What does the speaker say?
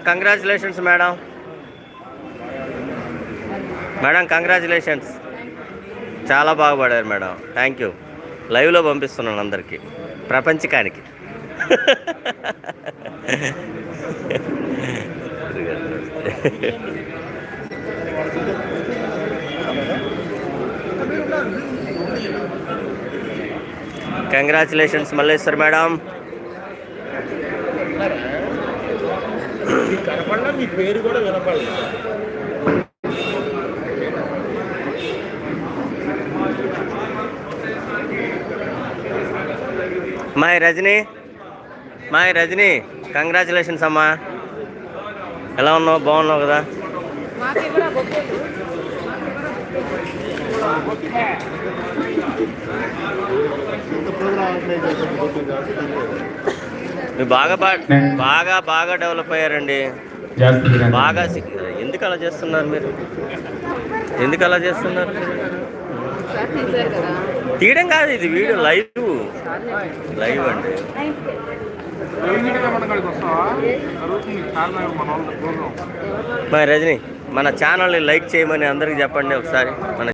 Congratulations madam. Madam congratulations, చాలా బాగా పాడారు మేడం. Thank you. లైవ్లో పంపిస్తున్నాను అందరికీ, ప్రపంచకానికి. Congratulations Malleshwar madam. మీ పేరు కూడా వినపడలేదు. మాయ్ రజనీ కంగ్రాచులేషన్స్ అమ్మా. ఎలా ఉన్నావు? బాగున్నావు కదా? మీరు బాగా డెవలప్ అయ్యారండి. బాగా ఎందుకు అలా చేస్తున్నారు మీరు? ఎందుకు అలా చేస్తున్నారు? తీయడం కాదు, ఇది వీడియో లైవ్ అండి. రజనీ మన ఛానల్ని లైక్ చేయమని అందరికి చెప్పండి ఒకసారి. మన